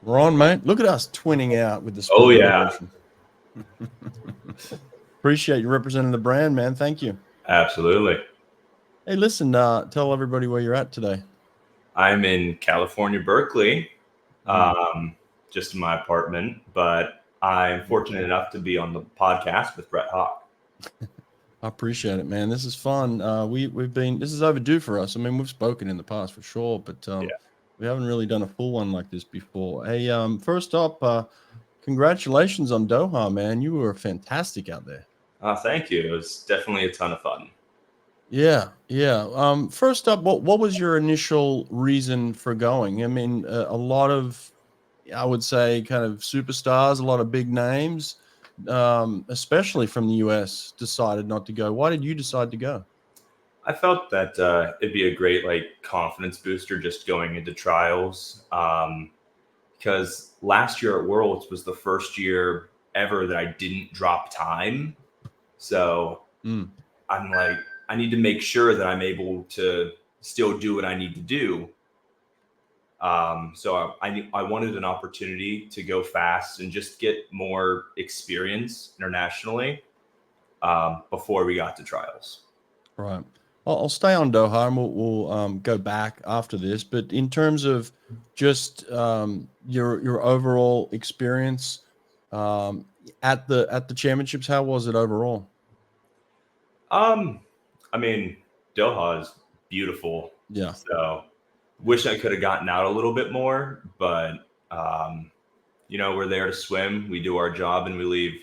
We're on, mate. Look at us twinning out with the Oh spirit of yeah, devotion. Appreciate you representing the brand, man. Thank you. absolutely. Hey, listen, tell everybody where you're at today. I'm in California, Berkeley, Mm, um, just in my apartment, but I'm fortunate beautiful. enough to be on the podcast with Brett Hawke. I appreciate it, man. This is fun. We've been this is overdue for us. I mean, we've spoken in the past for sure, but Yeah. we haven't really done a full one like this before. Hey, first up, congratulations on Doha, man. You were fantastic out there. Thank you. It was definitely a ton of fun. Yeah, yeah. First up, what was your initial reason for going? I mean, a lot of, I would say, kind of superstars, a lot of big names, especially from the US, decided not to go. Why did you decide to go? I felt that it'd be a great confidence booster just going into trials. Because last year at Worlds was the first year ever that I didn't drop time. So Mm, I'm like, I need to make sure that I'm able to still do what I need to do. So I wanted an opportunity to go fast and just get more experience internationally before we got to trials. right. I'll stay on Doha and we'll go back after this. But in terms of just your overall experience um, at the championships, how was it overall? Um, I mean, Doha is beautiful, Yeah, so yeah. wish I could have gotten out a little bit more, but we're there to swim. We do our job and we leave.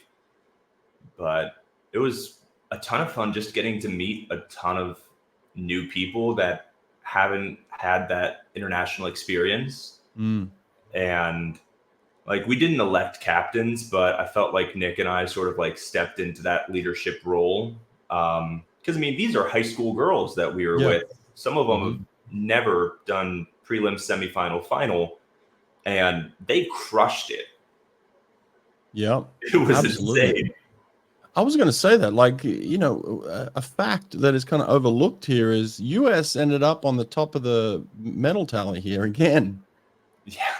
But it was a ton of fun just getting to meet a ton of new people that haven't had that international experience. Mm, And we didn't elect captains, but I felt like Nick and I sort of stepped into that leadership role. Because I mean, these are high school girls that we were yeah. with. Some of them Hmm. have never done prelim, semifinal, final, and they crushed it. Yeah, It was absolutely. insane. I was going to say that, like, a fact that is kind of overlooked here is US ended up on the top of the medal tally here again. Yeah,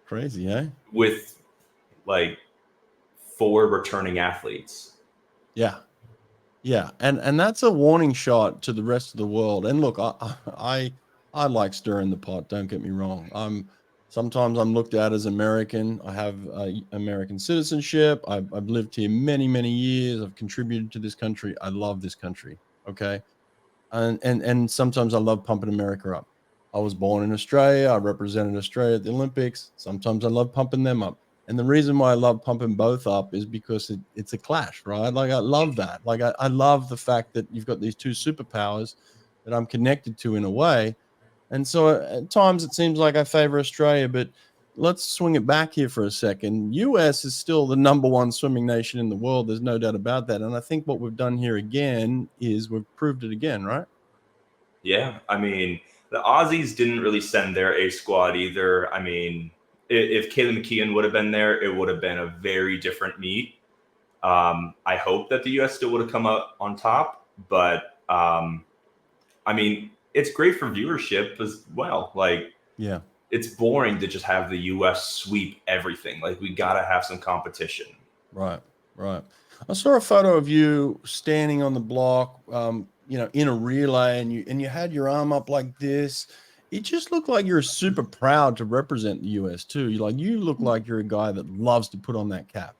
Crazy, eh? with like four returning athletes. Yeah. Yeah, and that's a warning shot to the rest of the world. And look, I like stirring the pot. Don't get me wrong. Sometimes I'm looked at as American. I have American citizenship. I've lived here many years. I've contributed to this country. I love this country. Okay, and sometimes I love pumping America up. I was born in Australia. I represented Australia at the Olympics. Sometimes I love pumping them up. And the reason why I love pumping both up is because it's a clash, right? Like I love that. Like I love the fact that you've got these two superpowers that I'm connected to in a way. And so at times it seems like I favor Australia, but let's swing it back here for a second. US is still the number one swimming nation in the world. There's no doubt about that. And I think what we've done here again is we've proved it again, right? Yeah, I mean, the Aussies didn't really send their A squad either. I mean, if Kaylee McKeon would have been there, it would have been a very different meet. I hope that the US still would have come out on top, but I mean, it's great for viewership as well. Yeah. It's boring to just have the US sweep everything. Like, we got to have some competition. Right, right. I saw a photo of you standing on the block, in a relay, and you had your arm up like this. It just looked like you're super proud to represent the US too. You look like you're a guy that loves to put on that cap.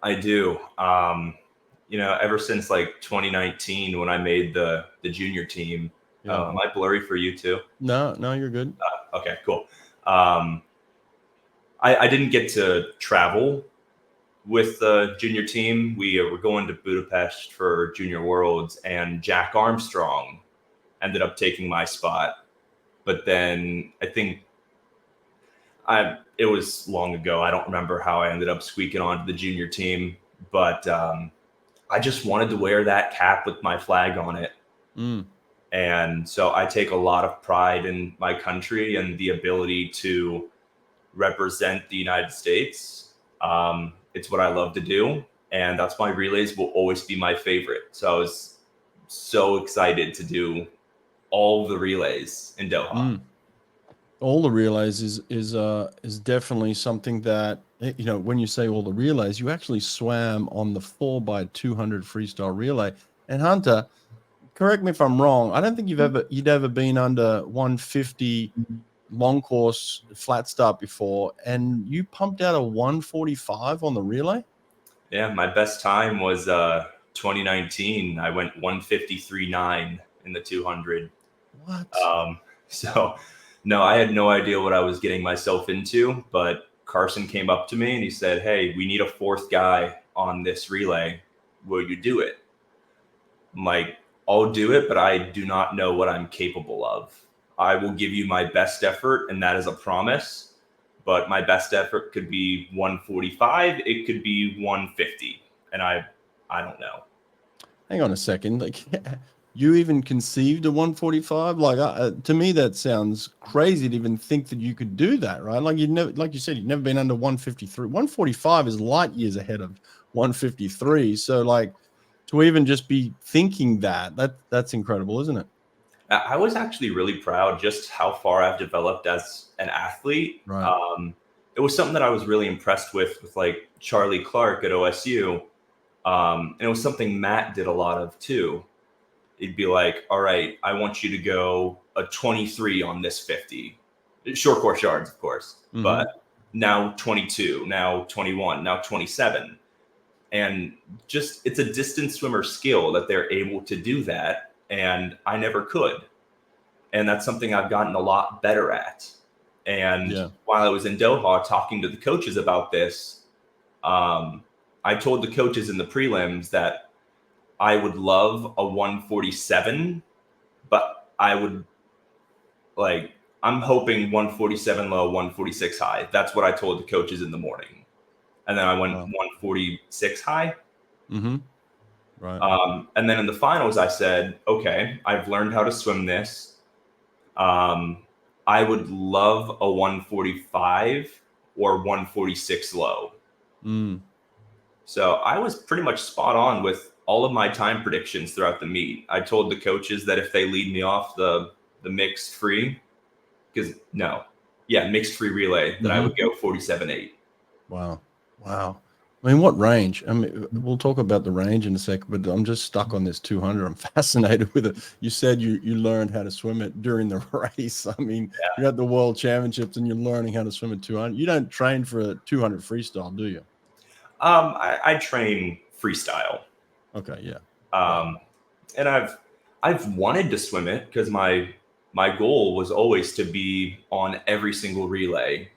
I do. Ever since 2019 when I made the junior team. Yeah. Am I blurry for you too? No, no, you're good. Okay, cool. Um, I didn't get to travel with the junior team. We were going to Budapest for Junior Worlds, and Jack Armstrong ended up taking my spot. But then I think it was long ago. I don't remember how I ended up squeaking onto the junior team, but I just wanted to wear that cap with my flag on it. Mm, And so I take a lot of pride in my country and the ability to represent the United States. It's what I love to do. And that's why relays will always be my favorite. So I was so excited to do all the relays in Doha. mm. all the relays is definitely something that, you know, when you say all the relays, you actually swam on the 4x200 freestyle relay. And Hunter, correct me if I'm wrong, I don't think you'd ever been under 150 long course flat start before, and you pumped out a 145 on the relay. Yeah, my best time was 2019. I went 153.9 in the 200. What? So, no, I had no idea what I was getting myself into. But Carson came up to me and he said, "Hey, we need a fourth guy on this relay. Will you do it?" I'm like, "I'll do it, but I do not know what I'm capable of. I will give you my best effort, and that is a promise. But my best effort could be 145. It could be 150, and I don't know." Hang on a second. Like, you even conceived a 145? Like, to me, that sounds crazy to even think that you could do that, right? Like, you'd never, like you said, you've never been under 153. 145 is light years ahead of 153. So, like, to even just be thinking that's incredible, isn't it? I was actually really proud just how far I've developed as an athlete. Right. It was something that I was really impressed with like Charlie Clark at OSU. And it was something Matt did a lot of too. It'd be like, "All right, I want you to go a 23 on this 50. Short course yards, of course, but now 22, now 21, now 27." And just it's a distance swimmer skill that they're able to do that. And I never could. And that's something I've gotten a lot better at. And Yeah. while I was in Doha talking to the coaches about this, I told the coaches in the prelims that I would love a 147, but I would like, I'm hoping 147 low, 146 high. That's what I told the coaches in the morning. And then I went 146 high. Right. And then in the finals, I said, "Okay, I've learned how to swim this. I would love a 145 or 146 low." So I was pretty much spot on with all of my time predictions throughout the meet. I told the coaches that if they lead me off the mixed free, mixed free relay, that I would go 47.8. Wow. Wow. I mean, what range? I mean, we'll talk about the range in a second, but I'm just stuck on this 200. I'm fascinated with it. You said you learned how to swim it during the race. I mean, you're at the World Championships and you're learning how to swim at 200. You don't train for a 200 freestyle, do you? I train freestyle. Okay, yeah. And I've wanted to swim it because my goal was always to be on every single relay.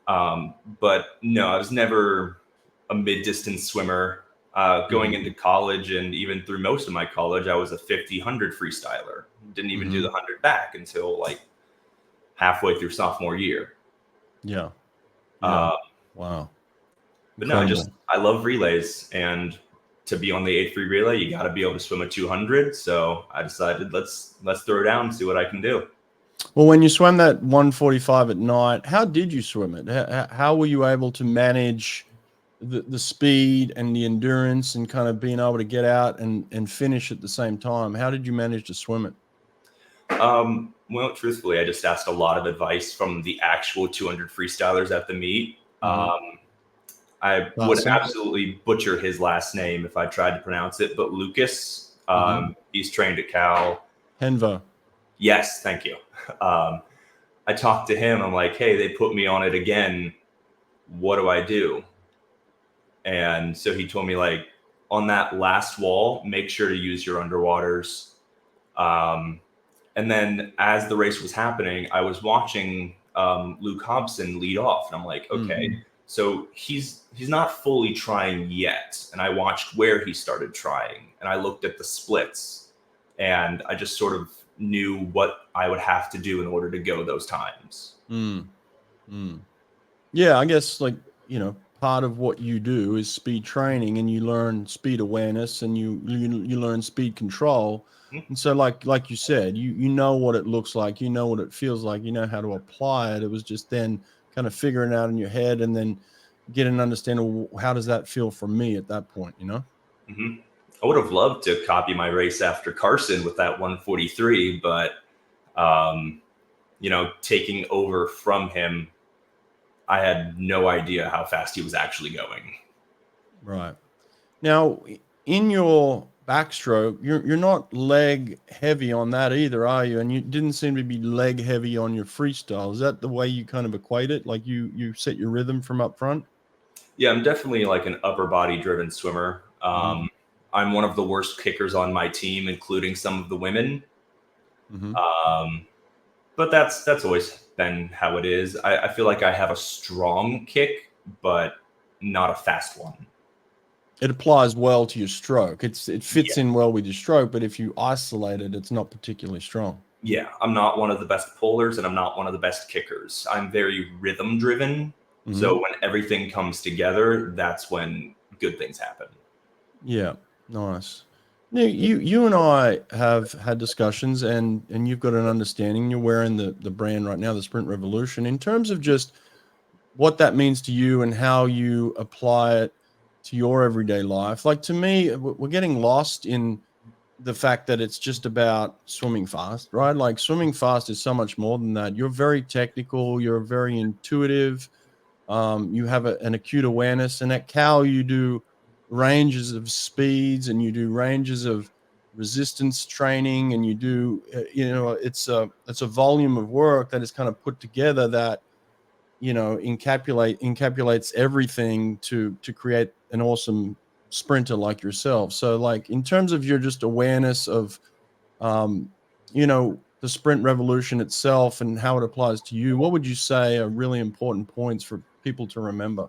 But no, I was never a mid-distance swimmer. Going into college and even through most of my college, I was a 50-100 freestyler. Didn't even do the 100 back until like halfway through sophomore year. Yeah. Wow. But no, I love relays, and to be on the 8 free relay, you got to be able to swim a 200. So I decided let's throw down and see what I can do. Well, when you swam that 145 at night, how did you swim it? How were you able to manage the speed and the endurance and kind of being able to get out and finish at the same time? How did you manage to swim it? Well, truthfully, I just asked a lot of advice from the actual 200 freestylers at the meet. I would absolutely butcher his last name if I tried to pronounce it, but Lucas, he's trained at Cal. Henva. Yes, thank you. I talked to him. I'm like, "Hey, they put me on it again. What do I do?" And so he told me, like, on that last wall, make sure to use your underwaters. And then as the race was happening, I was watching Luke Hobson lead off, and I'm like, okay, so he's not fully trying yet. And I watched where he started trying, and I looked at the splits, and I just sort of knew what I would have to do in order to go those times. Yeah, I guess, like, you know, part of what you do is speed training, and you learn speed awareness, and you learn speed control. And so, like you said, you know what it looks like, you know what it feels like, you know how to apply it. It was just then kind of figuring out in your head, and then get an understanding of how does that feel for me at that point, you know? I would have loved to copy my race after Carson with that 143, but taking over from him, I had no idea how fast he was actually going. Right. Now, in your backstroke, you're not leg heavy on that either, are you? And you didn't seem to be leg heavy on your freestyle. Is that the way you kind of equate it? Like you set your rhythm from up front? Yeah, I'm definitely like an upper body driven swimmer. Mm-hmm. I'm one of the worst kickers on my team, including some of the women. Mm-hmm. Um, but that's always been how it is. I feel like I have a strong kick, but not a fast one. It applies well to your stroke. It fits Yeah. in well with your stroke, but if you isolate it, it's not particularly strong. Yeah, I'm not one of the best pullers and I'm not one of the best kickers. I'm very rhythm driven. Mm-hmm. So when everything comes together, that's when good things happen. Yeah, nice. Now, you and I have had discussions, and you've got an understanding. You're wearing the brand right now, the Sprint Revolution. In terms of just what that means to you and how you apply it to your everyday life, like to me, we're getting lost in the fact that it's just about swimming fast, right? Like swimming fast is so much more than that. You're very technical. You're very intuitive. You have an acute awareness, and at Cal you do ranges of speeds and you do ranges of resistance training, and you do it's a volume of work that is kind of put together that encapsulates everything to create an awesome sprinter like yourself. So like in terms of your just awareness of um, the sprint revolution itself and how it applies to you, what would you say are really important points for people to remember?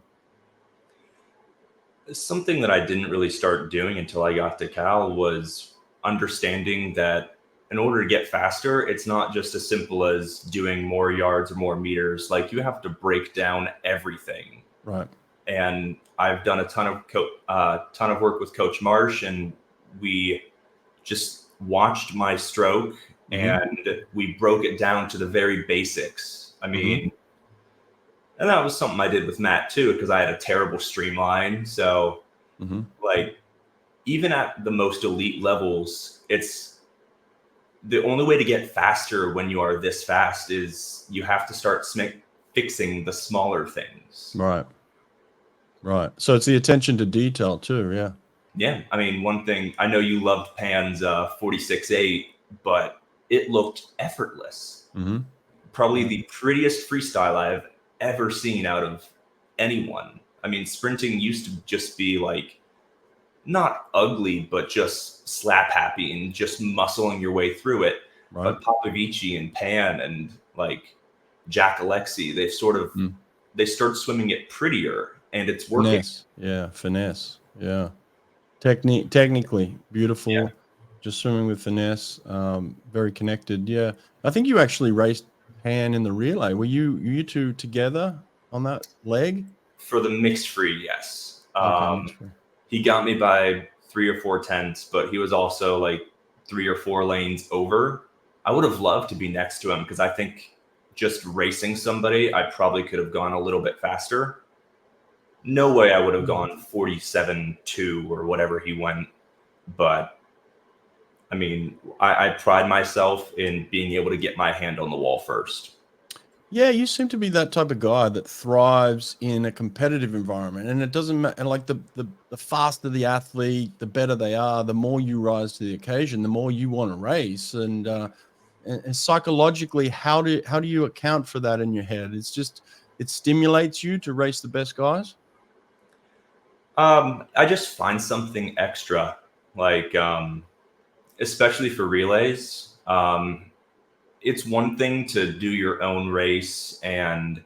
Something that I didn't really start doing until I got to Cal was understanding that in order to get faster, it's not just as simple as doing more yards or more meters. Like you have to break down everything. Right. And I've done a ton of work with Coach Marsh, and we just watched my stroke and we broke it down to the very basics. I mean, and that was something I did with Matt too, because I had a terrible streamline. So like even at the most elite levels, it's the only way to get faster when you are this fast is you have to start fixing the smaller things. Right. So it's the attention to detail too. Yeah. Yeah. I mean, one thing I know you loved Pan's 46.8, but it looked effortless. Probably the prettiest freestyle I've ever seen out of anyone. I mean, sprinting used to just be like not ugly, but just slap happy and just muscling your way through it. Right. But Popovici and Pan and like Jack Alexi, they start swimming it prettier, and it's working. Finesse. Yeah. Technically beautiful. Yeah. Just swimming with finesse. Very connected. Yeah. I think you actually raced Pan in the relay. Were you two together on that leg? For the mixed free, yes. Okay, mixed free. He got me by 3 or 4 tenths, but he was also like 3 or 4 lanes over. I would have loved to be next to him because I think just racing somebody, I probably could have gone a little bit faster. No way I would have gone 47.2 or whatever he went. But I mean, I pride myself in being able to get my hand on the wall first. Yeah, you seem to be that type of guy that thrives in a competitive environment, and it doesn't matter. Like the faster the athlete, the better they are. The more you rise to the occasion, the more you want to race. And psychologically, how do you account for that in your head? It's just it stimulates you to race the best guys. I just find something extra, like especially for relays. It's one thing to do your own race and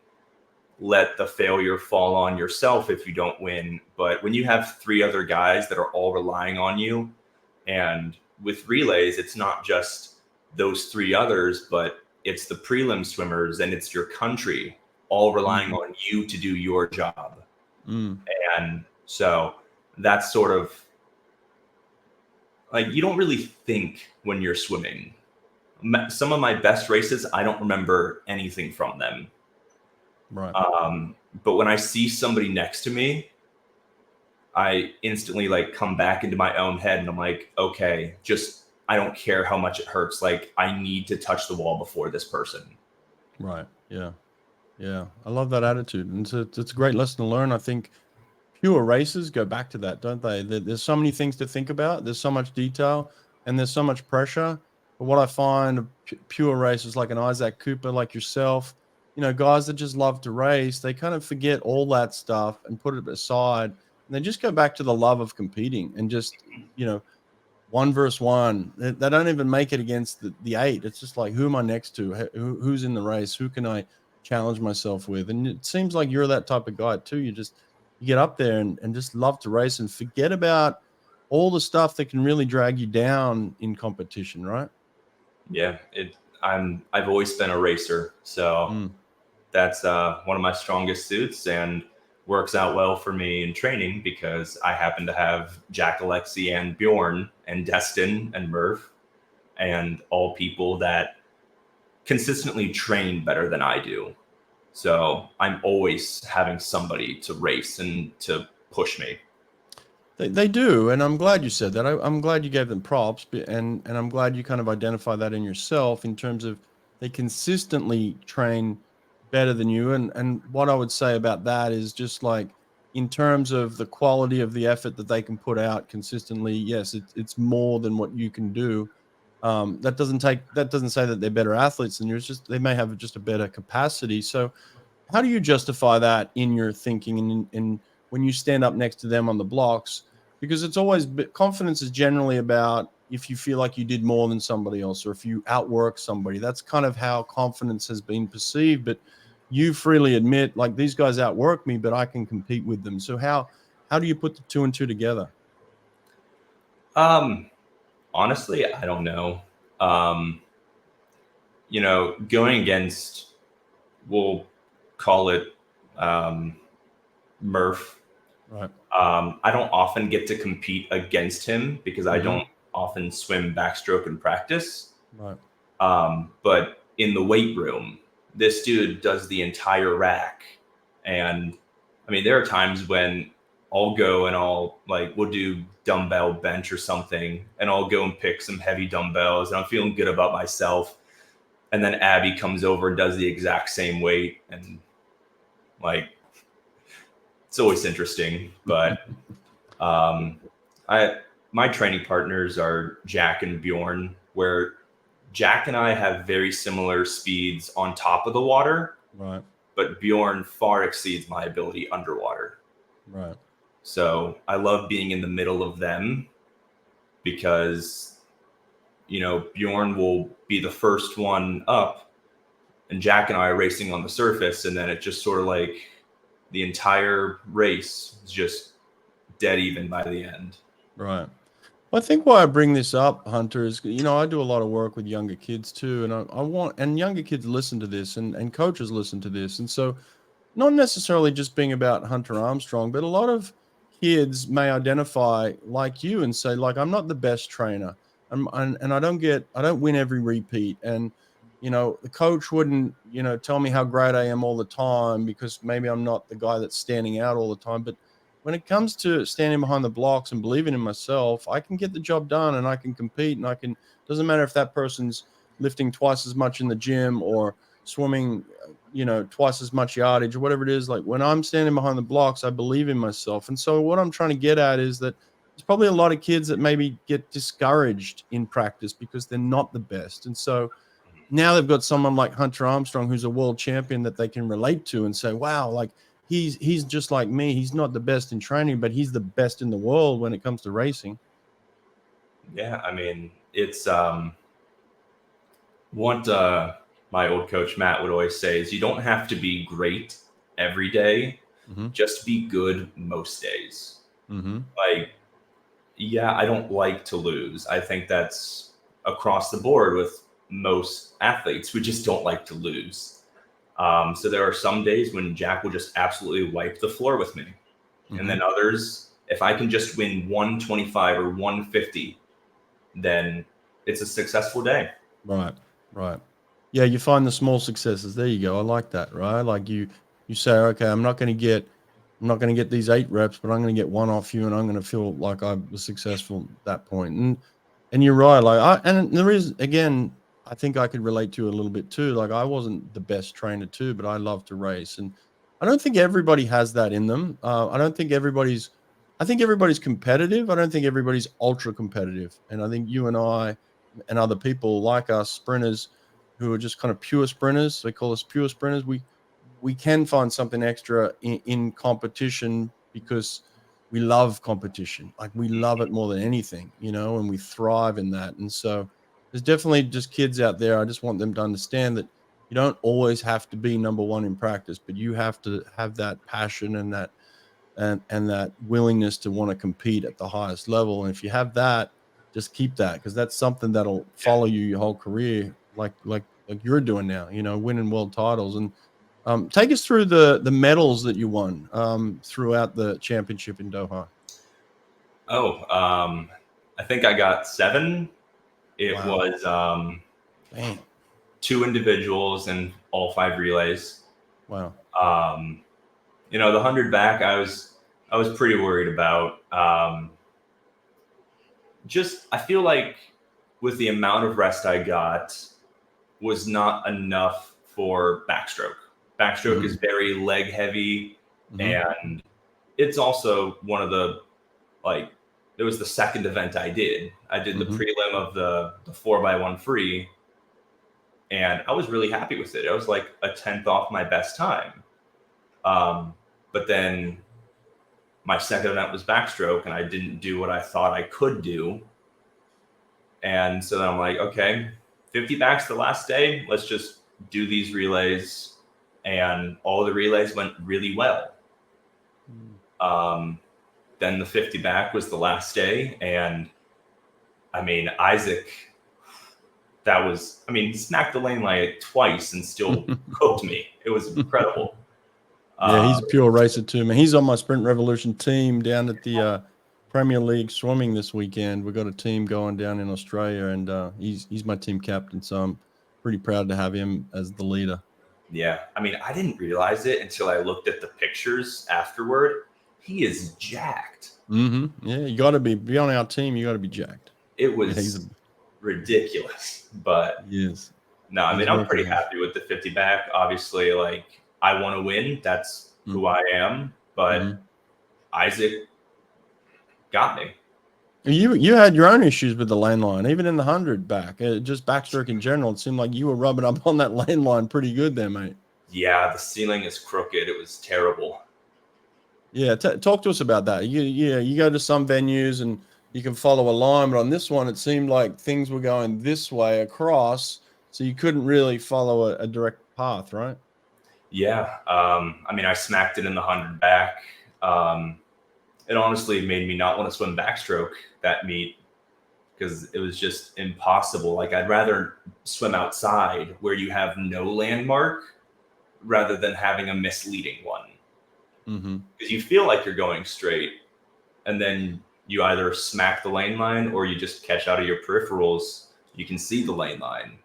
let the failure fall on yourself if you don't win. But when you have 3 other guys that are all relying on you, and with relays, it's not just those 3 others, but it's the prelim swimmers and it's your country all relying on you to do your job. And so that's sort of like, you don't really think when you're swimming. Some of my best races, I don't remember anything from them. Right. But when I see somebody next to me, I instantly like come back into my own head and I'm like, okay, just, I don't care how much it hurts. Like I need to touch the wall before this person. Right. Yeah. Yeah. I love that attitude. And it's a great lesson to learn. I think pure races go back to that, don't they? There's so many things to think about. There's so much detail and there's so much pressure. But what I find of pure racers like an Isaac Cooper, like yourself, guys that just love to race, they kind of forget all that stuff and put it aside. And they just go back to the love of competing and just, you know, one versus one. They don't even make it against the eight. It's just like, who am I next to? Who's in the race? Who can I challenge myself with? And it seems like you're that type of guy too. You get up there and just love to race and forget about all the stuff that can really drag you down in competition, right? Yeah, I've always been a racer, so that's one of my strongest suits, and works out well for me in training because I happen to have Jack, Alexi, and Bjorn, and Destin, and Murph, and all people that consistently train better than I do. So I'm always having somebody to race and to push me. They do, and I'm glad you said that. I'm glad you gave them props, and I'm glad you kind of identify that in yourself in terms of they consistently train better than you. And what I would say about that is just like in terms of the quality of the effort that they can put out consistently. Yes, it's more than what you can do. That doesn't say that they're better athletes than you. It's just they may have just a better capacity. So how do you justify that in your thinking and when you stand up next to them on the blocks? Because it's always confidence is generally about if you feel like you did more than somebody else or if you outwork somebody. That's kind of how confidence has been perceived. But you freely admit, like, these guys outwork me, but I can compete with them. So how do you put the two and two together? Honestly, I don't know. Um, going against, we'll call it Murph. Right. I don't often get to compete against him because I don't often swim backstroke in practice. Right. But in the weight room, this dude does the entire rack. And I mean, there are times when I'll go and we'll do dumbbell bench or something, and I'll go and pick some heavy dumbbells, and I'm feeling good about myself. And then Abby comes over and does the exact same weight. And it's always interesting. But my training partners are Jack and Bjorn, where Jack and I have very similar speeds on top of the water. Right. But Bjorn far exceeds my ability underwater. Right. So I love being in the middle of them because, Bjorn will be the first one up and Jack and I are racing on the surface. And then it just sort of like the entire race is just dead even by the end. Right. Well, I think why I bring this up, Hunter, is, I do a lot of work with younger kids too. And I want, and younger kids listen to this and coaches listen to this. And so not necessarily just being about Hunter Armstrong, but a lot of kids may identify like you and say, like, I'm not the best trainer. And I don't win every repeat. And, the coach wouldn't, tell me how great I am all the time because maybe I'm not the guy that's standing out all the time. But when it comes to standing behind the blocks and believing in myself, I can get the job done and I can compete and doesn't matter if that person's lifting twice as much in the gym or swimming, twice as much yardage or whatever it is. Like when I'm standing behind the blocks, I believe in myself. And so what I'm trying to get at is that there's probably a lot of kids that maybe get discouraged in practice because they're not the best. And so now they've got someone like Hunter Armstrong, who's a world champion that they can relate to and say, wow, like he's just like me. He's not the best in training, but he's the best in the world when it comes to racing. Yeah. I mean, it's, what my old coach Matt would always say is you don't have to be great every day, just be good most days. Yeah, I don't like to lose. I think that's across the board with most athletes. We just don't like to lose. So there are some days when Jack will just absolutely wipe the floor with me. And then others, if I can just win 125 or 150, then it's a successful day. Right. Yeah, you find the small successes. There you go. I like that, right? Like you say, okay, I'm not going to get these 8 reps, but I'm going to get one off you, and I'm going to feel like I was successful at that point. And you're right. And there is, again, I think I could relate to a little bit too. Like I wasn't the best trainer too, but I love to race, and I don't think everybody has that in them. I don't think everybody's. I think everybody's competitive. I don't think everybody's ultra competitive, and I think you and I and other people like us sprinters who are just kind of pure sprinters. They call us pure sprinters. We can find something extra in competition because we love competition. Like we love it more than anything, and we thrive in that. And so there's definitely just kids out there. I just want them to understand that you don't always have to be number one in practice, but you have to have that passion and that willingness to want to compete at the highest level. And if you have that, just keep that, because that's something that'll Yeah. follow you your whole career, like you're doing now, winning world titles. And take us through the medals that you won throughout the championship in Doha. Oh, I think I got 7. It Wow. was Damn. 2 individuals and all 5 relays. Wow. The 100 back, I was pretty worried about. Just I feel like with the amount of rest I got was not enough for backstroke. Backstroke is very leg heavy, Mhm. and it's also one of the like it was the second event I did. I did the Mhm. prelim of the 4x1 free, and I was really happy with it. I was like a 10th off my best time. But then my second event was backstroke, and I didn't do what I thought I could do. And so then I'm like, okay, 50 backs the last day. Let's just do these relays. And all the relays went really well. Then the 50 back was the last day. And I mean, Isaac, smacked the lane like twice and still cooked me. It was incredible. Yeah, he's a pure racer too, man. He's on my Sprint Revolution team down at the Premier League swimming this weekend. We've got a team going down in Australia, and he's my team captain. So I'm pretty proud to have him as the leader. Yeah, I mean, I didn't realize it until I looked at the pictures afterward. He is jacked. Mm-hmm. Yeah, you got to be on our team. You got to be jacked. It Yeah, was ridiculous, but yes. no, I He's mean, I'm working pretty hard. happy with the 50 back. Obviously, like I want to win. That's Mm-hmm. who I am. But Isaac got me. You had your own issues with the lane line, even in the 100 back. Just backstroke in general, it seemed like you were rubbing up on that lane line pretty good there, mate. Yeah, the ceiling is crooked. It was terrible. Yeah, talk to us about that. You go to some venues and you can follow a line, but on this one, it seemed like things were going this way across, so you couldn't really follow a direct path, right? Yeah, I mean, I smacked it in the 100 back. It honestly made me not want to swim backstroke that meet because it was just impossible. Like I'd rather swim outside where you have no landmark rather than having a misleading one. Because you feel like you're going straight, and then you either smack the lane line or you just catch out of your peripherals. You can see the lane line.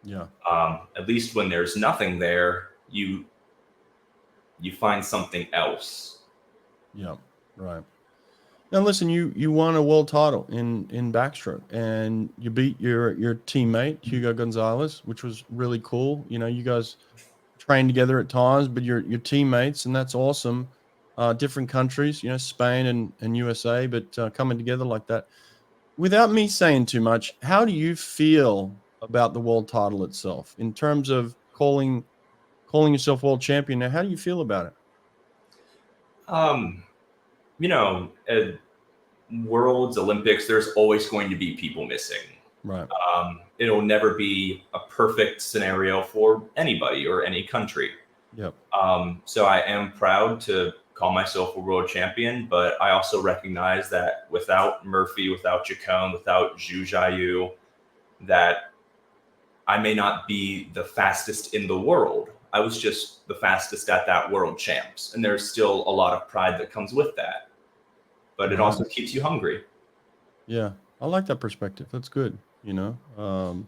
Yeah. At least when there's nothing there, you find something else. Yeah. Right. Now listen, you won a world title in backstroke, and you beat your teammate Hugo Gonzalez, which was really cool. You guys train together at times, but you're teammates, and that's awesome. Different countries, Spain and USA, but coming together like that. Without me saying too much, how do you feel about the world title itself in terms of calling yourself world champion? Now, how do you feel about it? Um, at Worlds, Olympics, there's always going to be people missing. Right. It'll never be a perfect scenario for anybody or any country. Yep. So I am proud to call myself a world champion, but I also recognize that without Murphy, without Chacon, without Zhu Jiayu, that I may not be the fastest in the world. I was just the fastest at that world champs. And there's still a lot of pride that comes with that. But it also keeps you hungry. Yeah. I like that perspective. That's good. And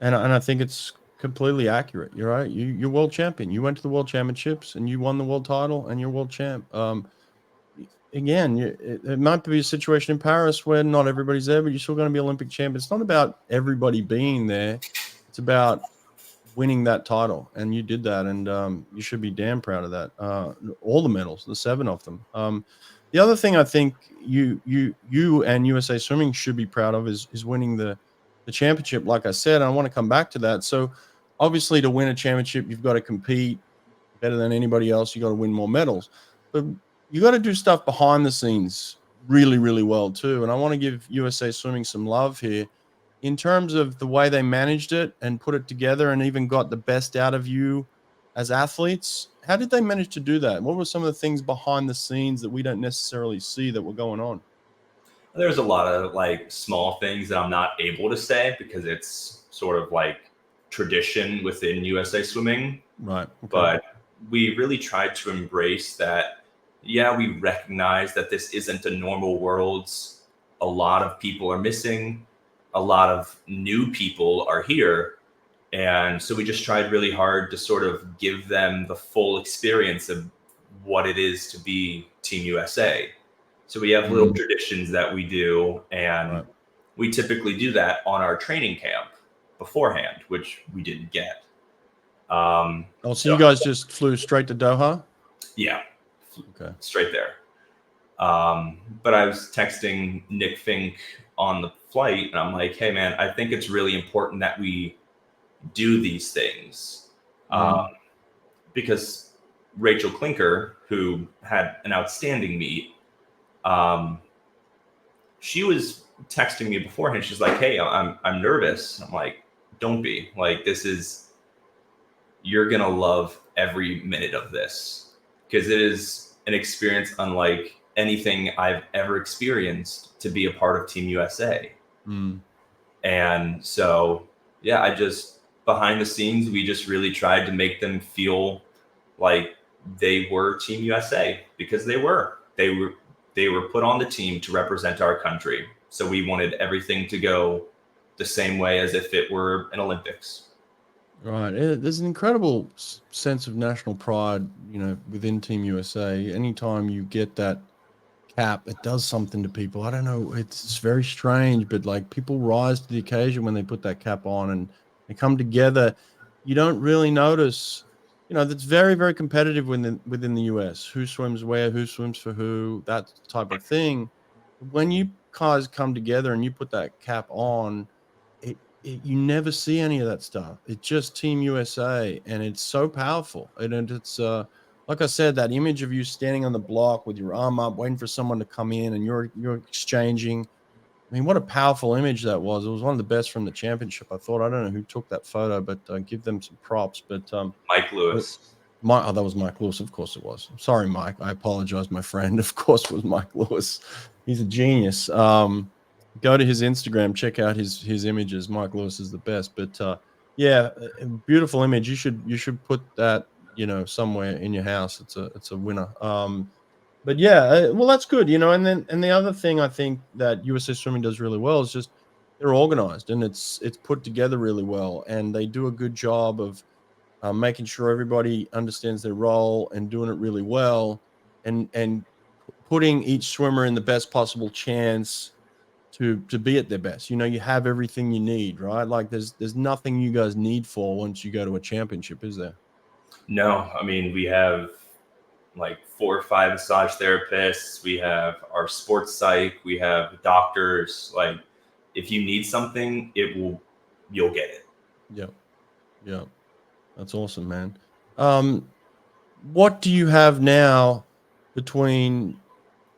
I think it's completely accurate. You're right. You're world champion. You went to the world championships and you won the world title and you're world champ. again, it might be a situation in Paris where not everybody's there, but you're still going to be Olympic champion. It's not about everybody being there. It's about winning that title, and you did that, and you should be damn proud of that. All the medals, the 7 of them. The other thing I think you and USA Swimming should be proud of is winning the championship. Like I said, I want to come back to that. So obviously, to win a championship, you've got to compete better than anybody else. You got to win more medals, but you got to do stuff behind the scenes really, really well too. And I want to give USA Swimming some love here in terms of the way they managed it and put it together and even got the best out of you as athletes. How did they manage to do that? What were some of the things behind the scenes that we don't necessarily see that were going on? There's a lot of like small things that I'm not able to say because it's sort of like tradition within USA Swimming. Right. Okay. But we really tried to embrace that. Yeah, we recognize that this isn't a normal worlds. A lot of people are missing. A lot of new people are here. And so we just tried really hard to sort of give them the full experience of what it is to be Team USA. So we have little traditions that we do, and we typically do that on our training camp beforehand, which we didn't get. So you guys just flew straight to Doha? Yeah. Okay. Straight there. But I was texting Nick Fink on the flight, and I'm like, hey, man, I think it's really important that we do these things. Because Rachel Klinker, who had an outstanding meet, she was texting me beforehand. She's like, hey, I'm nervous. I'm like, don't be. Like, you're going to love every minute of this because it is an experience unlike anything I've ever experienced to be a part of Team USA. And so, yeah, behind the scenes, we just really tried to make them feel like they were Team USA because they were put on the team to represent our country. So we wanted everything to go the same way as if it were an Olympics. Right. There's an incredible sense of national pride, within Team USA. Anytime you get that cap, it does something to people. I don't know. It's very strange, but like people rise to the occasion when they put that cap on and they come together. You don't really notice, that's very, very competitive within the US. Who swims where, who swims for who, that type of thing. When you guys come together and you put that cap on, you never see any of that stuff. It's just Team USA, and it's so powerful. And it's like I said, that image of you standing on the block with your arm up, waiting for someone to come in, and you're exchanging. I mean, what a powerful image that was. It was one of the best from the championship. I thought, I don't know who took that photo, but give them some props. But Mike Lewis. That was Mike Lewis. Of course it was. Sorry, Mike. I apologize, my friend. Of course it was Mike Lewis. He's a genius. Go to his Instagram, check out his images. Mike Lewis is the best. But yeah, a beautiful image. You should put that somewhere in your house. It's a winner. But yeah, well, that's good. And the other thing I think that USA Swimming does really well is just they're organized and it's put together really well, and they do a good job of making sure everybody understands their role and doing it really well, and putting each swimmer in the best possible chance to be at their best. You have everything you need, right? Like there's nothing you guys need for once you go to a championship, is there? No, I mean, we have like 4 or 5 massage therapists. We have our sports psych. We have doctors. Like if you need something, you'll get it. Yeah. That's awesome, man. What do you have now between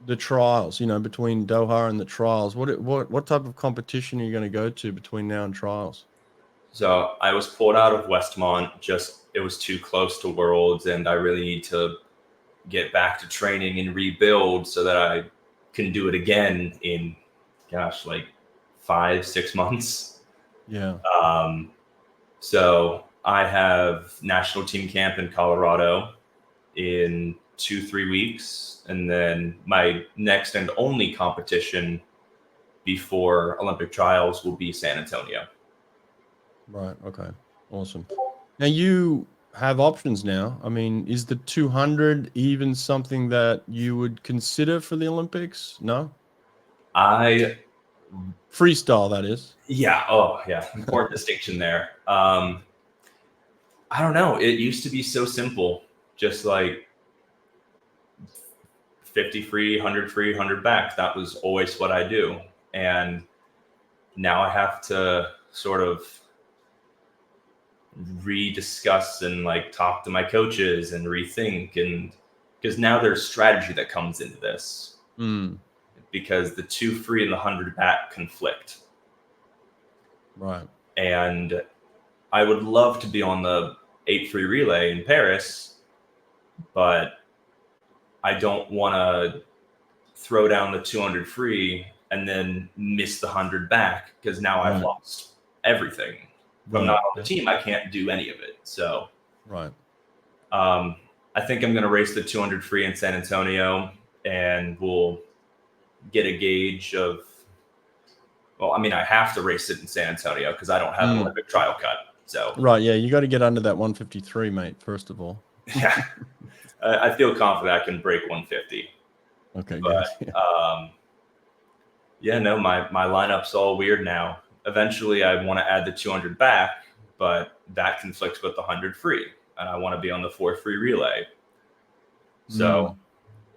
the trials, between Doha and the trials? What type of competition are you going to go to between now and trials? So I was pulled out of Westmont. It was too close to Worlds, and I really need to get back to training and rebuild so that I can do it again in, like 5-6 months. Yeah. So I have national team camp in Colorado in 2-3 weeks, and then my next and only competition before Olympic trials will be San Antonio. Right. Okay. Awesome. Now you have options now. I mean, is the 200 even something that you would consider for the Olympics? No? Freestyle, that is. Yeah. Oh, yeah. Important distinction there. I don't know. It used to be so simple, just like 50 free, 100 back. That was always what I do. And now I have to sort of rediscuss and like talk to my coaches and rethink, and because now there's strategy that comes into this, because the 2 free and the 100 back conflict. Right. And I would love to be on the 8 free relay in Paris, but I don't want to throw down the 200 free and then miss the 100 back, because now I've lost everything. If I'm not on the team, I can't do any of it. So, I think I'm going to race the 200 free in San Antonio, and we'll get a gauge of. Well, I mean, I have to race it in San Antonio because I don't have an Olympic trial cut. So yeah, you got to get under that 153, mate. First of all. Yeah, I feel confident I can break 150. Okay, but good. Yeah, no, my lineup's all weird now. Eventually, I want to add the 200 back, but that conflicts with the 100 free, and I want to be on the 4 free relay. So,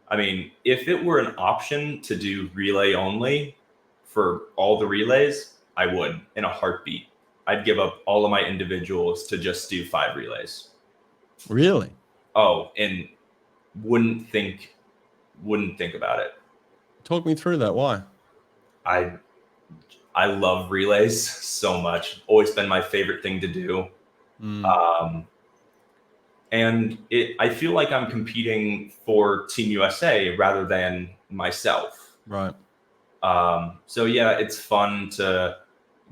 I mean, if it were an option to do relay only for all the relays, I would in a heartbeat. I'd give up all of my individuals to just do 5 relays. Really? Oh, and wouldn't think about it. Talk me through that. Why? I love relays so much. Always been my favorite thing to do. And I feel like I'm competing for Team USA rather than myself. Right. So yeah, it's fun to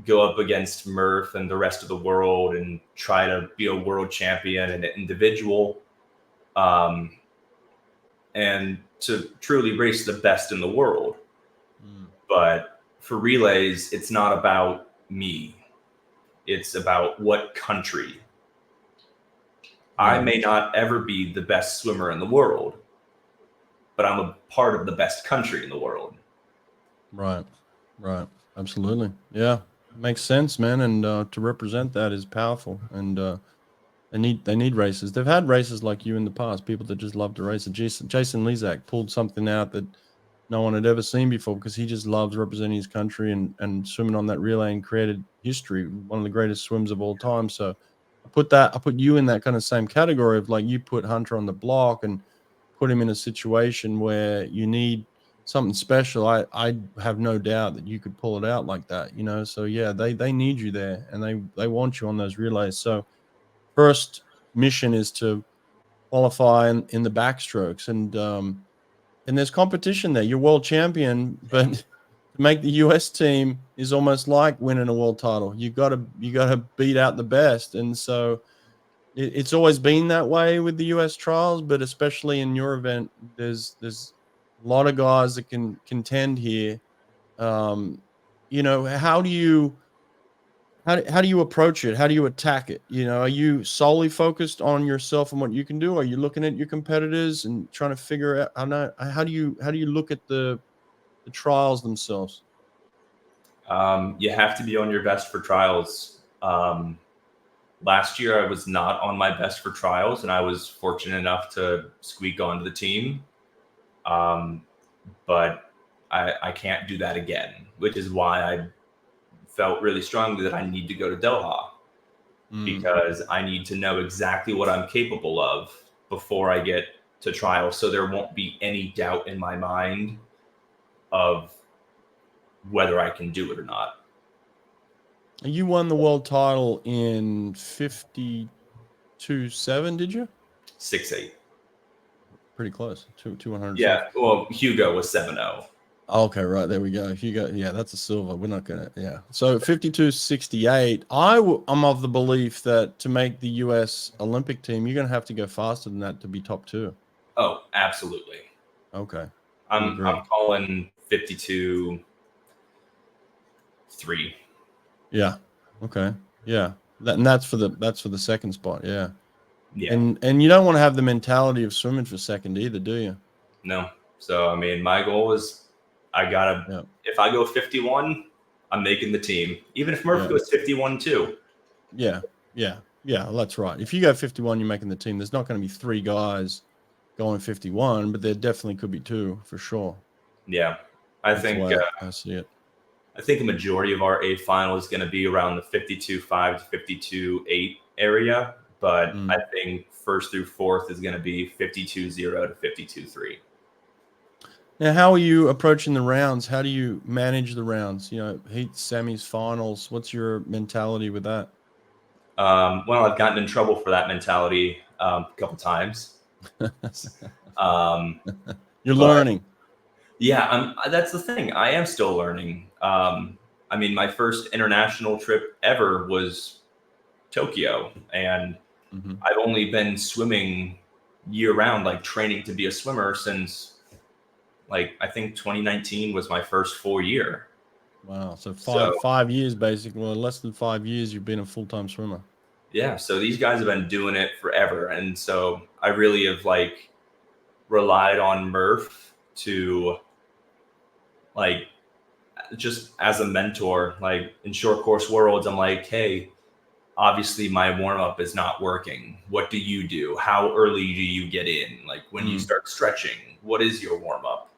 go up against Murph and the rest of the world and try to be a world champion and an individual. And to truly race the best in the world. But for relays, it's not about me. It's about what country. I may not ever be the best swimmer in the world, but I'm a part of the best country in the world. Right. Absolutely. Yeah. Makes sense, man. And to represent that is powerful. And they need races. They've had races like you in the past, people that just love to race. Jason Lezak pulled something out that no one had ever seen before, because he just loves representing his country and swimming on that relay, and created history, one of the greatest swims of all time. So I put you in that kind of same category of, like, you put Hunter on the block and put him in a situation where you need something special. I have no doubt that you could pull it out like that, so yeah, they need you there, and they want you on those relays. So first mission is to qualify in the backstrokes, and there's competition there. You're world champion, but to make the US team is almost like winning a world title. You got to beat out the best, and so it's always been that way with the US trials, but especially in your event, there's a lot of guys that can contend here. How do you approach it? How do you attack it? Are you solely focused on yourself and what you can do? Are you looking at your competitors and trying to figure out how do you look at the trials themselves? You have to be on your best for trials. Last year, I was not on my best for trials, and I was fortunate enough to squeak onto the team. But I can't do that again, which is why I felt really strongly that I need to go to Doha, because I need to know exactly what I'm capable of before I get to trial, so there won't be any doubt in my mind of whether I can do it or not. You won the world title in 52.7, did you? 6'8". Pretty close. 200. Yeah, well, Hugo was 7'0". Okay, right, there we go. Hugo, yeah, that's a silver. We're not gonna, yeah. So 52.68. I'm of the belief that to make the US Olympic team, you're gonna have to go faster than that to be top 2. Oh, absolutely. Okay. I'm calling 52.3. Yeah. Okay. Yeah. That's for the second spot. Yeah. Yeah. And you don't want to have the mentality of swimming for second either, do you? No. So, I mean, my goal is if I go 51, I'm making the team. Even if Murph goes 51 too. Yeah. That's right. If you go 51, you're making the team. There's not going to be 3 guys going 51, but there definitely could be 2 for sure. Yeah. That's the way I see it. I think a majority of our A final is going to be around the 52.5 to 52.8 area, but I think first through fourth is going to be 52.0 to 52.3. Now, how are you approaching the rounds? How do you manage the rounds? Heats, semis, finals. What's your mentality with that? Well, I've gotten in trouble for that mentality a couple times. You're learning. Yeah, that's the thing. I am still learning. I mean, my first international trip ever was Tokyo, and I've only been swimming year round, like training to be a swimmer since I think 2019 was my first full year. Wow. So 5 years, basically. Well, less than 5 years, you've been a full-time swimmer. Yeah. So these guys have been doing it forever. And so I really have relied on Murph to just as a mentor, in short course worlds, I'm like, hey, obviously my warm up is not working. What do you do? How early do you get in? When you start stretching, what is your warm up?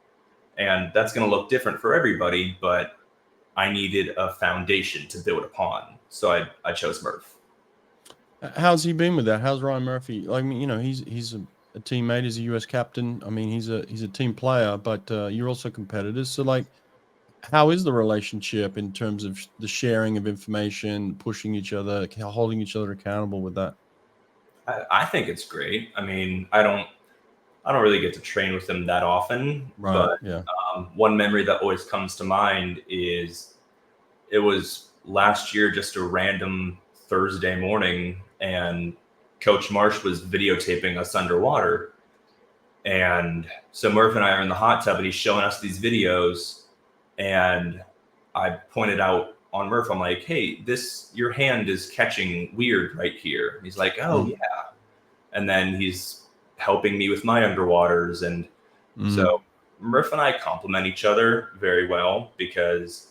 And that's going to look different for everybody, but I needed a foundation to build upon. So I chose Murph. How's he been with that? How's Ryan Murphy? He's a teammate, he's a US captain. I mean, he's a team player, but you're also competitors. So how is the relationship in terms of the sharing of information, pushing each other, holding each other accountable with that? I think it's great. I mean, I don't really get to train with him that often, Right. but one memory that always comes to mind is it was last year, just a random Thursday morning, and Coach Marsh was videotaping us underwater. And so Murph and I are in the hot tub, and he's showing us these videos. And I pointed out on Murph, I'm like, hey, your hand is catching weird right here. And he's like, oh, yeah. And then he's helping me with my underwaters. And so Murph and I complement each other very well, because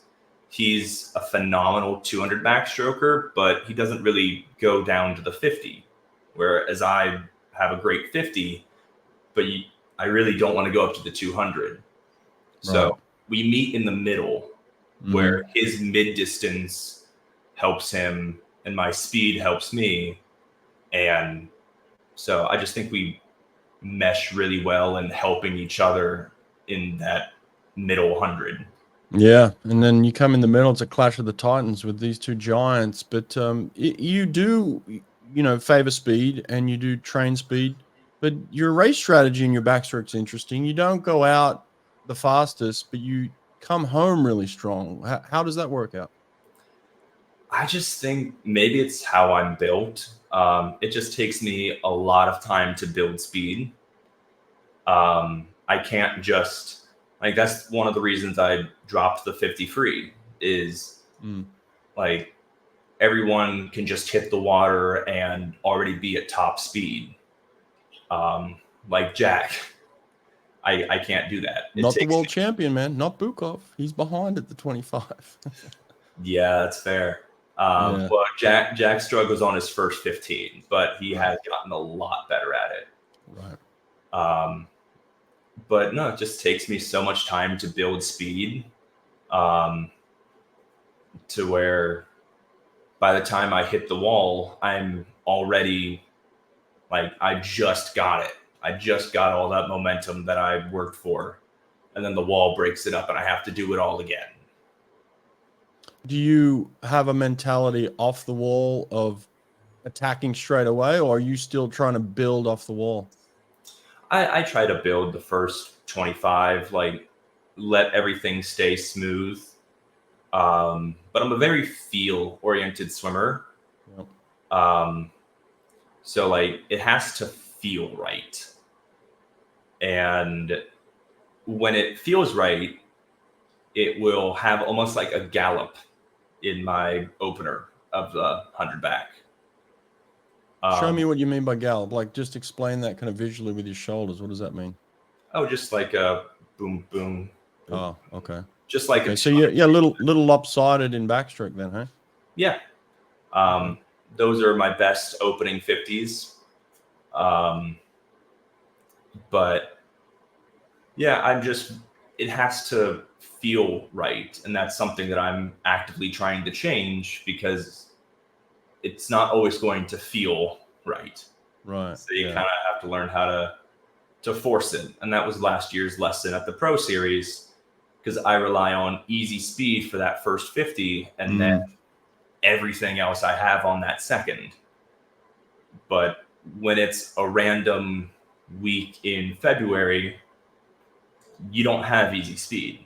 he's a phenomenal 200 backstroker, but he doesn't really go down to the 50. Whereas I have a great 50, but I really don't want to go up to the 200. So we meet in the middle, where his mid distance helps him and my speed helps me. And so I just think we mesh really well and helping each other in that middle 100. Yeah, and then you come in the middle. It's a clash of the titans with these 2 giants. But you do, favor speed and you do train speed. But your race strategy in your backstroke's interesting. You don't go out the fastest, but you come home really strong. How does that work out? I just think maybe it's how I'm built. It just takes me a lot of time to build speed. I can't just that's one of the reasons I dropped the 50 free is everyone can just hit the water and already be at top speed. Like Jack, I can't do that. Not the world champion, man. Not Bukov. He's behind at the 25. Yeah, that's fair. Well, Jack struggles on his first 15, but he has gotten a lot better at it. Right. But no, it just takes me so much time to build speed, to where by the time I hit the wall, I'm already I just got it. I just got all that momentum that I worked for. And then the wall breaks it up and I have to do it all again. Do you have a mentality off the wall of attacking straight away, or are you still trying to build off the wall? I try to build the first 25, let everything stay smooth. But I'm a very feel-oriented swimmer. Yep. So it has to feel right. And when it feels right, it will have almost like a gallop in my opener of the 100 back. Show me what you mean by gallop. Like, just explain that kind of visually with your shoulders. What does that mean? Oh, just like a boom, boom. Oh, okay. Just like Okay, so yeah, a little lopsided in backstroke then, huh? Yeah. Those are my best opening 50s. But yeah, it has to feel right. And that's something that I'm actively trying to change, because it's not always going to feel right. Right. So you kind of have to learn how to force it. And that was last year's lesson at the Pro Series, because I rely on easy speed for that first 50 and then everything else I have on that second. But when it's a random week in February, you don't have easy speed.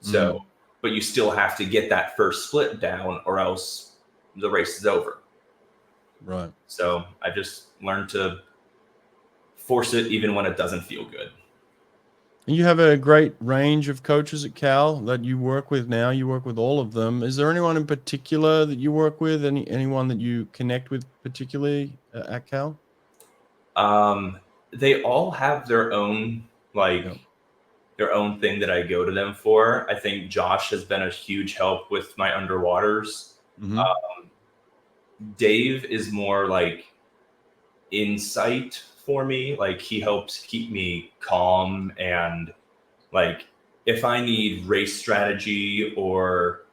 So, but you still have to get that first split down, or else the race is over. Right. So I just learned to force it even when it doesn't feel good. And you have a great range of coaches at Cal that you work with now. You work with all of them. Is there anyone in particular that you work with? Anyone that you connect with particularly at Cal? They all have their own their own thing that I go to them for. I think Josh has been a huge help with my underwaters. Dave is more like insight for me. Like, he helps keep me calm, and like if I need race strategy or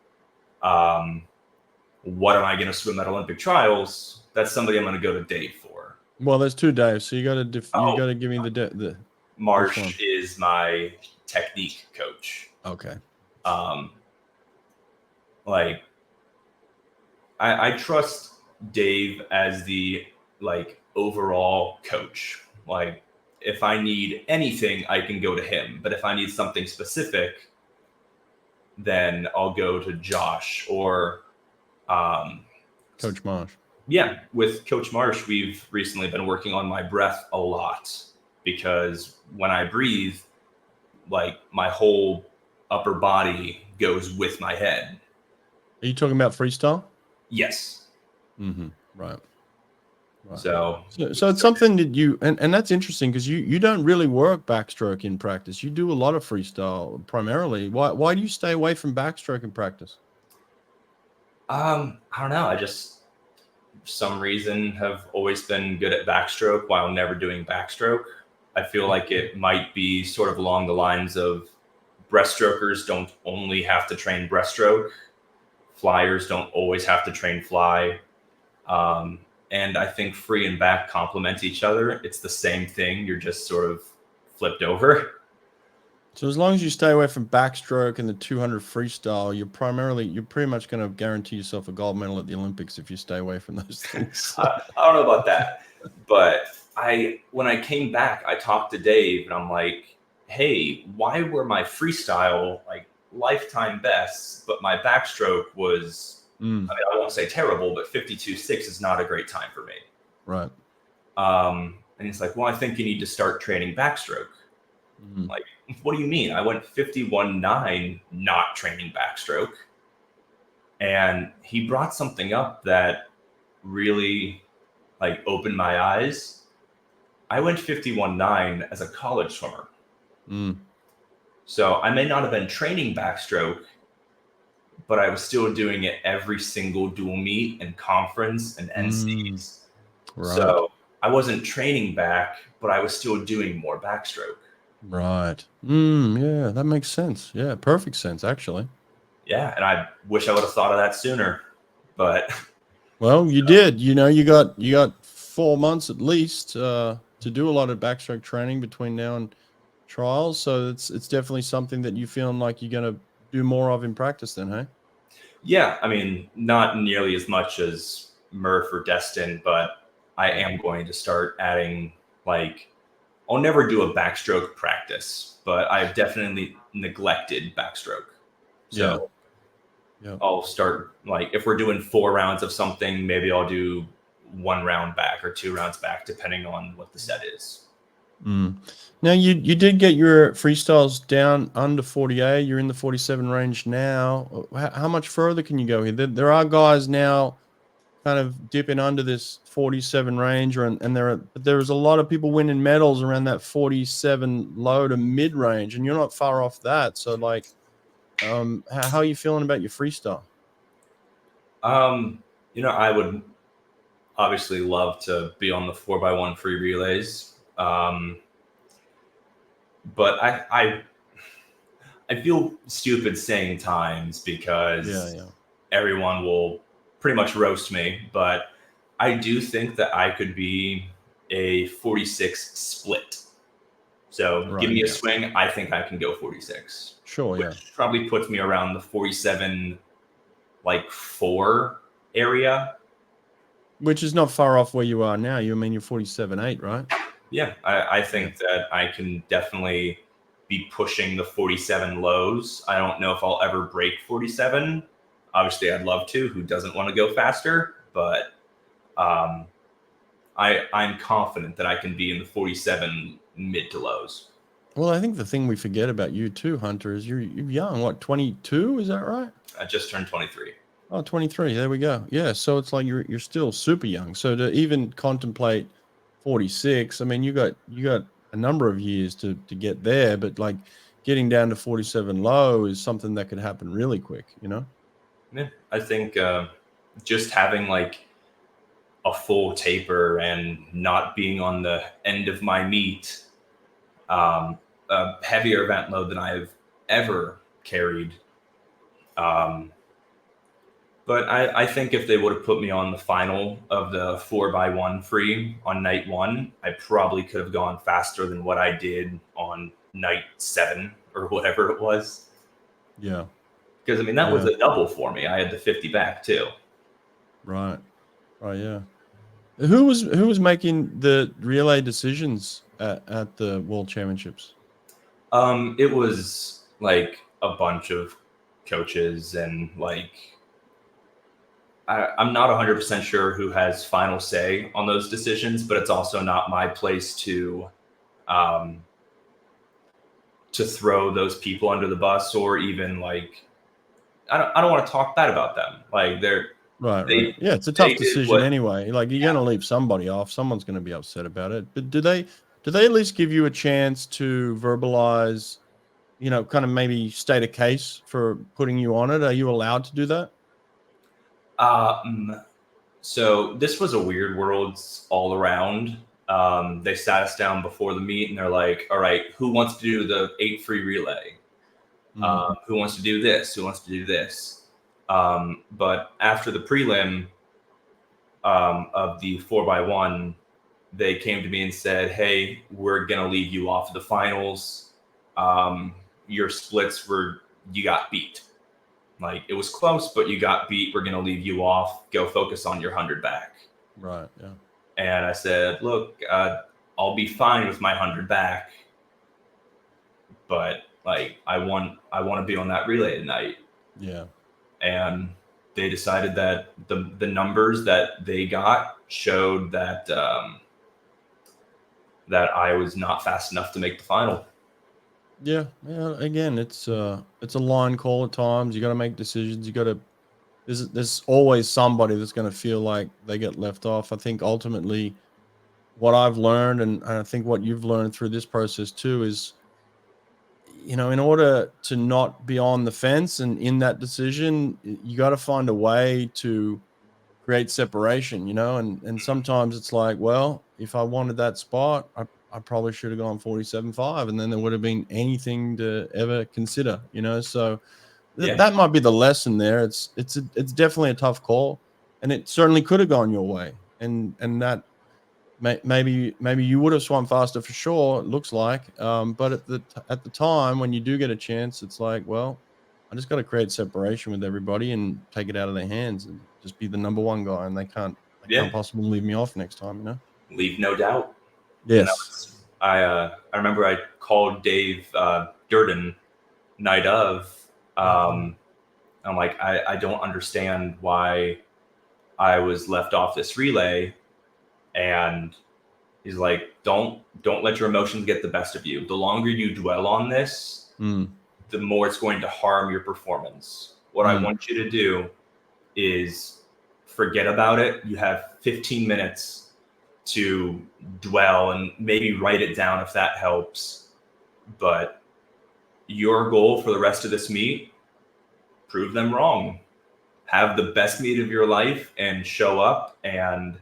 what am I going to swim at Olympic trials, that's somebody I'm going to go to Dave for. Well, there's two Daves, so you got to give me the Marsh is my technique coach. Okay. Like I trust Dave as the overall coach. Like, if I need anything, I can go to him. But if I need something specific, then I'll go to Josh or Coach Marsh. Yeah, with Coach Marsh, we've recently been working on my breath a lot, because when I breathe, like, my whole upper body goes with my head. Are you talking about freestyle? Yes. Right. So it's something that you and that's interesting, because you don't really work backstroke in practice. You do a lot of freestyle primarily. Why do you stay away from backstroke in practice? I don't know. I just, for some reason, have always been good at backstroke while never doing backstroke. I feel like it might be sort of along the lines of breaststrokers don't only have to train breaststroke. Flyers don't always have to train fly. And I think free and back complement each other. It's the same thing. You're just sort of flipped over. So as long as you stay away from backstroke and the 200 freestyle, you're pretty much going to guarantee yourself a gold medal at the Olympics if you stay away from those things. I don't know about that, but when I came back, I talked to Dave and I'm like, hey, why were my freestyle like lifetime bests, but my backstroke was, I mean, I won't say terrible, but 52.6 is not a great time for me. Right. And he's like, well, I think you need to start training backstroke. Like, what do you mean? I went 51.9 not training backstroke. And he brought something up that really like opened my eyes. I went 51.9 as a college swimmer. So I may not have been training backstroke, but I was still doing it every single dual meet and conference and NCs. Right. So I wasn't training back, but I was still doing more backstroke. Right. Yeah, that makes sense. Yeah, perfect sense, actually. Yeah, and I wish I would have thought of that sooner, but well, you did. You know, you got 4 months at least to do a lot of backstroke training between now and trials. So it's definitely something that you feeling like you're going to do more of in practice then, hey? Yeah, I mean, not nearly as much as Murph or Destin, but I am going to start adding, like, I'll never do a backstroke practice, but I've definitely neglected backstroke. So yeah. I'll start, like, if we're doing 4 rounds of something, maybe I'll do 1 round back or 2 rounds back, depending on what the set is. Now, you did get your freestyles down under 48. You're in the 47 range now. How much further can you go here? There are guys now kind of dipping under this 47 range, and there was a lot of people winning medals around that 47 low to mid range, and you're not far off that. So like, how are you feeling about your freestyle? I would obviously love to be on the 4x1 free relays. But I feel stupid saying times because everyone will pretty much roast me. But I do think that I could be a 46 split. So give me a swing. I think I can go 46. Sure, which probably puts me around the 47, like 4 area. Which is not far off where you are now. You're 47.8, right? Yeah, I think that I can definitely be pushing the 47 lows. I don't know if I'll ever break 47. Obviously, I'd love to. Who doesn't want to go faster? But I'm confident that I can be in the 47 mid to lows. Well, I think the thing we forget about you too, Hunter, is you're young. What, 22? Is that right? I just turned 23. Oh, 23. There we go. Yeah. So it's like you're still super young. So to even contemplate 46, I mean, you got a number of years to get there, but like getting down to 47 low is something that could happen really quick, you know? Yeah, I think just having like a full taper and not being on the end of my meat, a heavier vent load than I've ever carried. But I think if they would have put me on the final of the 4x1 free on night 1, I probably could have gone faster than what I did on night 7 or whatever it was. Yeah. Because, I mean, that was a double for me. I had the 50 back, too. Right. Right, yeah. Who was making the relay decisions at the World Championships? It was, like, a bunch of coaches and, like... I'm not 100% sure who has final say on those decisions, but it's also not my place to throw those people under the bus or even like I don't want to talk bad about them. Like they're right. Yeah, it's a tough decision anyway. Like you're going to leave somebody off. Someone's going to be upset about it. But do they at least give you a chance to verbalize, kind of maybe state a case for putting you on it? Are you allowed to do that? So this was a weird worlds all around. They sat us down before the meet and they're like, all right, who wants to do the 8 free relay? Who wants to do this? Who wants to do this? But after the prelim of the 4x1, they came to me and said, hey, we're going to leave you off of the finals. Your splits you got beat. Like it was close, but you got beat. We're going to leave you off. Go focus on your 100 back. Right. Yeah. And I said, look, I'll be fine with my 100 back, but like I want to be on that relay tonight. Yeah. And they decided that the numbers that they got showed that that I was not fast enough to make the final. Yeah. Again, it's a line call at times. You got to make decisions. There's always somebody that's going to feel like they get left off. I think ultimately what I've learned, and I think what you've learned through this process too, is, in order to not be on the fence and in that decision, you got to find a way to create separation, and sometimes it's like, well, if I wanted that spot, I probably should have gone 47.5 and then there would have been anything to ever consider, so that might be the lesson there. It's definitely a tough call and it certainly could have gone your way. And that maybe you would have swum faster for sure. It looks like, but at the time when you do get a chance, it's like, well, I just got to create separation with everybody and take it out of their hands and just be the number one guy. And they can't possibly leave me off next time, Leave no doubt. Yes. I remember I called Dave Durden night of. I'm like, I don't understand why I was left off this relay. And he's like, don't let your emotions get the best of you. The longer you dwell on this, the more it's going to harm your performance. What I want you to do is forget about it. You have 15 minutes to dwell and maybe write it down if that helps. But your goal for the rest of this meet, prove them wrong. Have the best meet of your life and show up and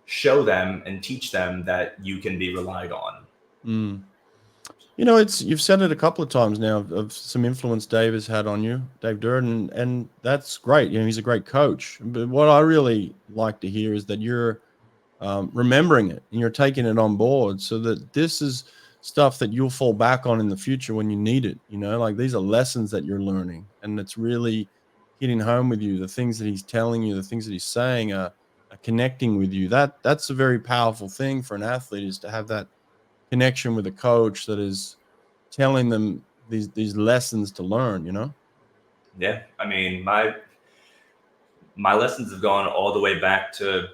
show them and teach them that you can be relied on. You know, you've said it a couple of times now of some influence Dave has had on you, Dave Durden, and that's great. You know, he's a great coach. But what I really like to hear is that you're remembering it and you're taking it on board, so that this is stuff that you'll fall back on in the future when you need it. You know, like these are lessons that you're learning, and it's really hitting home with you. The things that he's telling you, the things that he's saying are connecting with you. That's a very powerful thing for an athlete, is to have that connection with a coach that is telling them these lessons to learn, you know? Yeah. I mean, my lessons have gone all the way back to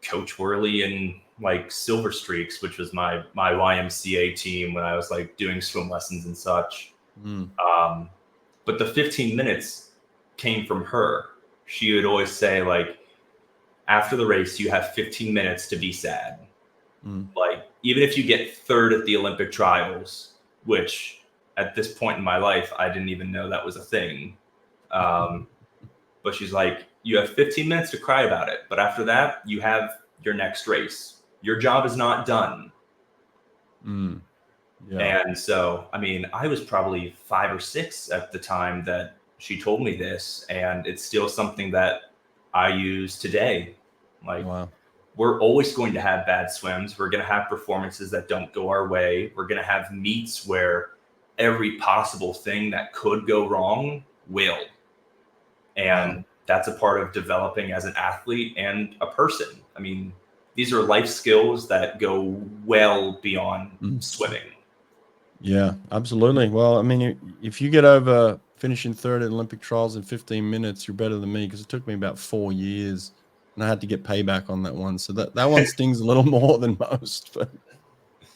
Coach Worley and like Silver Streaks, which was my YMCA team when I was like doing swim lessons and such. But the 15 minutes came from her. She would always say, like, after the race, you have 15 minutes to be sad. Like, even if you get third at the Olympic trials, which at this point in my life, I didn't even know that was a thing. But she's like, you have 15 minutes to cry about it. But after that, you have your next race. Your job is not done. Yeah. And so, I mean, I was probably 5 or 6 at the time that she told me this. And it's still something that I use today. Like, Wow. We're always going to have bad swims. We're going to have performances that don't go our way. We're going to have meets where every possible thing that could go wrong will. And that's a part of developing as an athlete and a person. I mean, these are life skills that go well beyond swimming. Yeah, absolutely. Well, I mean, if you get over finishing third at Olympic trials in 15 minutes, you're better than me, because it took me about 4 years and I had to get payback on that one. So that one stings a little more than most, but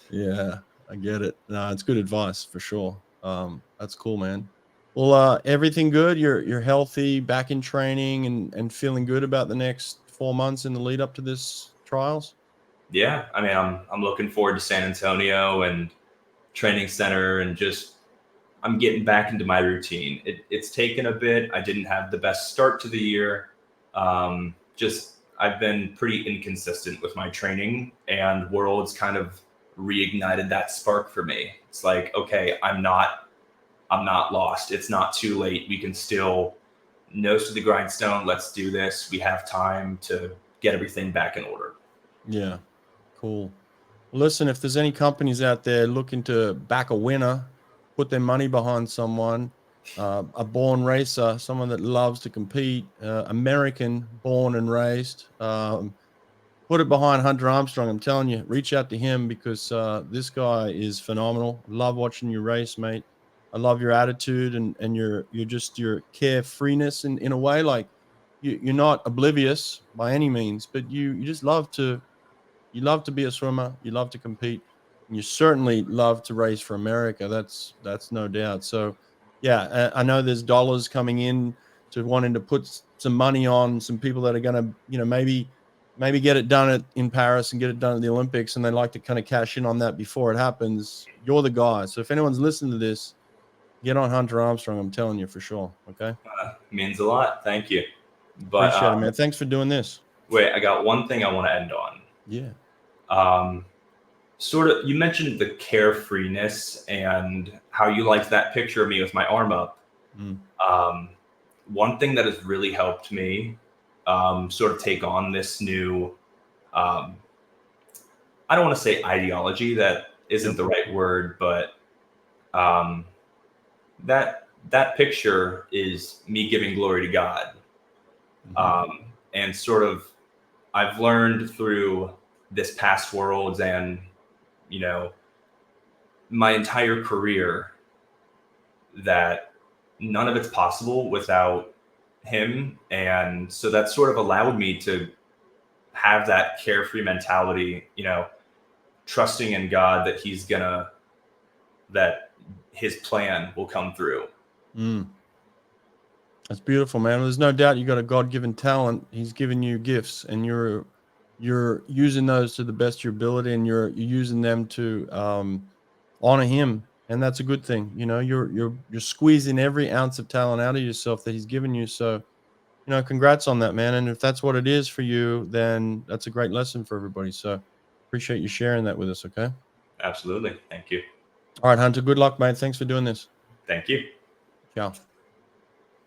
yeah, I get it. No, it's good advice for sure. That's cool, man. Well, everything good? You're healthy, back in training, and feeling good about the next 4 months in the lead up to this trials? Yeah, I mean, I'm looking forward to San Antonio and training center, and just I'm getting back into my routine. It's taken a bit. I didn't have the best start to the year. Just I've been pretty inconsistent with my training, and Worlds kind of reignited that spark for me. It's like, okay, I'm not lost. It's not too late. We can still nose to the grindstone. Let's do this. We have time to get everything back in order. Yeah, cool. Well, listen, if there's any companies out there looking to back a winner, put their money behind someone, a born racer, someone that loves to compete, American born and raised, put it behind Hunter Armstrong. I'm telling you, reach out to him, because this guy is phenomenal. Love watching you race, mate. I love your attitude and your carefreeness in a way. Like, you're not oblivious by any means, but you just love to be a swimmer. You love to compete, and you certainly love to race for America. That's no doubt. So, yeah, I know there's dollars coming in to wanting to put some money on some people that are going to, maybe get it done in Paris and get it done at the Olympics, and they like to kind of cash in on that before it happens. You're the guy. So if anyone's listening to this, get on Hunter Armstrong. I'm telling you for sure. Okay. Means a lot. Thank you. But Appreciate it, man. Thanks for doing this. wait, I got one thing I want to end on. Yeah. Sort of, you mentioned the carefreeness and how you liked that picture of me with my arm up. One thing that has really helped me sort of take on this new, I don't want to say ideology, that isn't the right word, but that picture is me giving glory to God. And sort of, I've learned through this past Worlds and, my entire career, that none of it's possible without him. And so that sort of allowed me to have that carefree mentality, trusting in God that that his plan will come through. That's beautiful, man. There's no doubt you got a God-given talent. He's given you gifts, and you're using those to the best of your ability, and you're using them to honor him, and that's a good thing. You know, you're squeezing every ounce of talent out of yourself that he's given you. So, you know, congrats on that, man. And if that's what it is for you, then that's a great lesson for everybody. So, appreciate you sharing that with us. Okay. Absolutely. Thank you. All right, Hunter. Good luck, mate. Thanks for doing this. Thank you. Ciao.